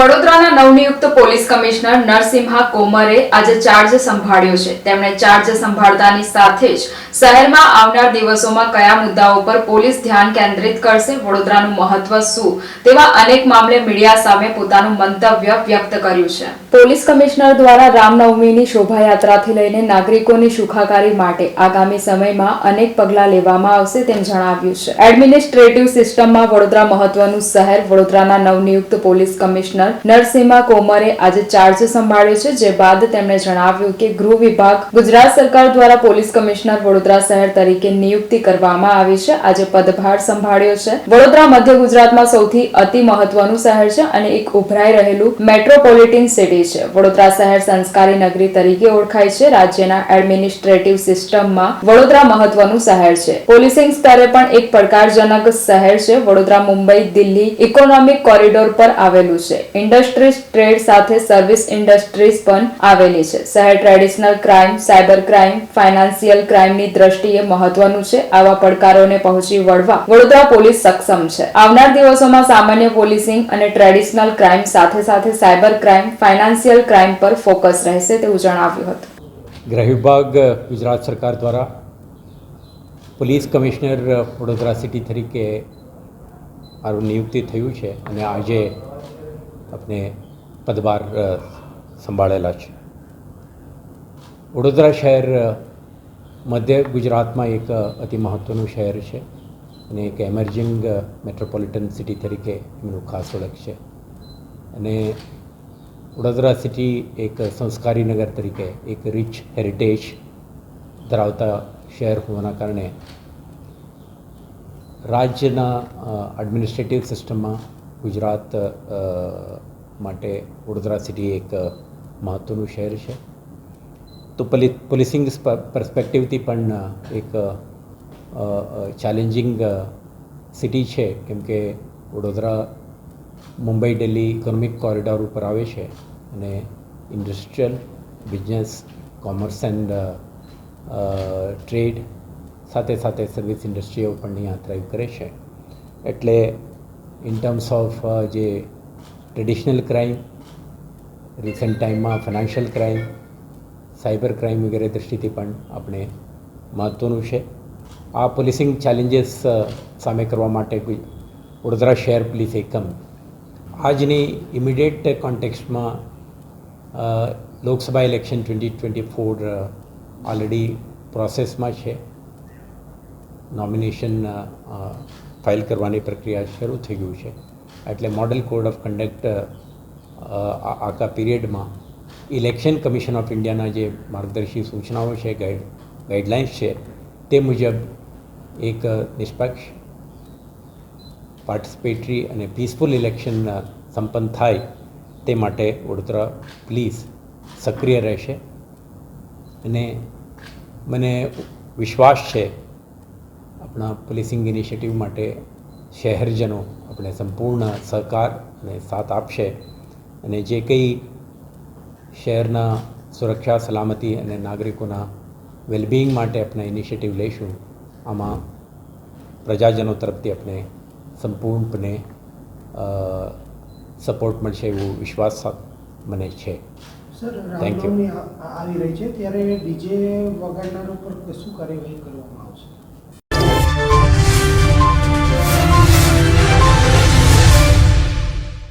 વડોદરાના નવનિયુક્ત police commissioner Narasimha કોમરે આજે ચાર્જ સંભાળ્યો છે। તેમણે ચાર્જ સંભાળતાની સાથે જ શહેરમાં આવનાર દિવસોમાં કયા મુદ્દાઓ પર પોલીસ ધ્યાન કેન્દ્રિત કરશે, વડોદરાનું મહત્વ શું તેવા અનેક મામલે મીડિયા સામે પોતાનું મંતવ્ય વ્યક્ત કર્યું છે। પોલીસ કમિશનર દ્વારા રામનવમીની શોભાયાત્રાથી લઈને નાગરિકોની સુખાકારી માટે આગામી સમયમાં અનેક પગલાં લેવામાં આવશે તેમ જણાવ્યું છે। એડમિનિસ્ટ્રેટિવ સિસ્ટમમાં વડોદરા મહત્વનું શહેર વડોદરાના નવનિયુક્ત પોલીસ કમિશનર નરસિમ્હા કોમરે આજે ચાર્જ સંભાળ્યો છે, જે બાદ તેમણે જણાવ્યું કે ગૃહ વિભાગ ગુજરાત સરકાર દ્વારા પોલીસ કમિશનર વડોદરા શહેર તરીકે નિયુક્તિ કરવામાં આવી છે। આજે પદભાર સંભાળ્યો છે। વડોદરા મધ્ય ગુજરાતમાં સૌથી અતિ મહત્વનું શહેર છે અને એક ઉભરાઈ રહેલું મેટ્રોપોલિટન સિટી છે। વડોદરા શહેર સંસ્કારી નગરી તરીકે ઓળખાય છે। રાજ્યના એડમિનિસ્ટ્રેટિવ સિસ્ટમમાં વડોદરા મહત્વનું શહેર છે। પોલીસિંગ સ્તરે પણ એક પડકારજનક શહેર છે। વડોદરા મુંબઈ દિલ્હી ઇકોનોમિક કોરિડોર પર આવેલું છે। ઇન્ડસ્ટ્રીઝ ટ્રેડ સાથે સર્વિસ ઇન્ડસ્ટ્રીઝ પણ આવેલી છે। શહેર traditional crime, cyber crime, financial ક્રાઇમની દ્રષ્ટિએ મહત્વનું છે। આવા પડકારોને પહોંચી વળવા વડોદરા પોલીસ સક્ષમ છે। આવનાર દિવસોમાં સામાન્ય પોલીસિંગ અને ટ્રેડિશનલ ક્રાઇમ સાથે સાથે સાયબર ક્રાઇમ, ફાઇનાન્શિયલ ક્રાઇમ પર ફોકસ રહેશે તેવું જણાવ્યું હતું। ગૃહ વિભાગ ગુજરાત સરકાર દ્વારા પોલીસ કમિશનર વડોદરા સિટી તરીકે મારું નિયુક્તિ થયું છે અને આજે આપણે પદભાર સંભાળેલા છે। વડોદરા શહેર મધ્ય ગુજરાતમાં એક અતિ મહત્ત્વનું શહેર છે અને એક એમર્જિંગ મેટ્રોપોલિટન સિટી તરીકે એમનું ખાસ ઓળખ છે અને વડોદરા સિટી એક સંસ્કારી નગર તરીકે એક રિચ હેરિટેજ ધરાવતા શહેર હોવાના કારણે રાજ્યના એડમિનિસ્ટ્રેટિવ સિસ્ટમમાં ગુજરાત માટે વડોદરા સિટી એક મહત્ત્વનું શહેર છે। તો પોલીસિંગ પર્સપેક્ટિવથી પણ એક ચેલેન્જિંગ સિટી છે, કેમ કે વડોદરા મુંબઈ દિલ્હી ઇકોનોમિક કોરિડોર ઉપર આવે છે અને industrial business, commerce and trade સાથે સાથે સર્વિસ ઇન્ડસ્ટ્રીઓ પણ અહીંયા થ્રાઇવ કરે છે। એટલે ઇન ટર્મ્સ ઓફ જે ટ્રેડિશનલ ક્રાઇમ, રિસન્ટ ટાઈમમાં ફાઇનાન્શિયલ ક્રાઇમ, સાયબર ક્રાઇમ વગેરે દૃષ્ટિથી પણ આપણે મહત્ત્વનું છે। આ પોલીસિંગ ચેલેન્જીસ સામે કરવા માટે વડોદરા શહેર પોલીસ એકમ આજની ઇમિડિયેટ કોન્ટેક્સ્ટમાં લોકસભા ઇલેક્શન 2024 ઓલરેડી પ્રોસેસમાં છે। નોમિનેશન ફાઇલ કરવાની પ્રક્રિયા શરૂ થઈ ગયું છે, એટલે મોડલ કોડ ઓફ કન્ડક્ટ આખા પીરિયડમાં ઇલેક્શન કમિશન ઓફ ઇન્ડિયાના જે માર્ગદર્શી સૂચનાઓ છે, ગાઈડલાઇન્સ છે, તે મુજબ એક નિષ્પક્ષ, પાર્ટિસિપેટરી અને પીસફુલ ઇલેક્શન સંપન્ન થાય તે માટે વડોદરા પોલીસ સક્રિય રહેશે અને મને વિશ્વાસ છે આપણા પોલીસિંગ ઇનિશિયેટિવ માટે શહેરજનો આપણે સંપૂર્ણ સહકાર અને સાથ આપશે અને જે કંઈ શહેરના સુરક્ષા, સલામતી અને નાગરિકોના વેલબિંગ માટે આપણે ઇનિશિયેટિવ લઈશું, આમાં પ્રજાજનો તરફથી આપણે સંપૂર્ણપણે સપોર્ટ મળશે એવો વિશ્વાસ મને છે। Sir, thank you. રામનવમી આવી રહી છે ત્યારે ડીજે વગાડનાર ઉપર શું કાર્યવાહી કરવામાં આવશે?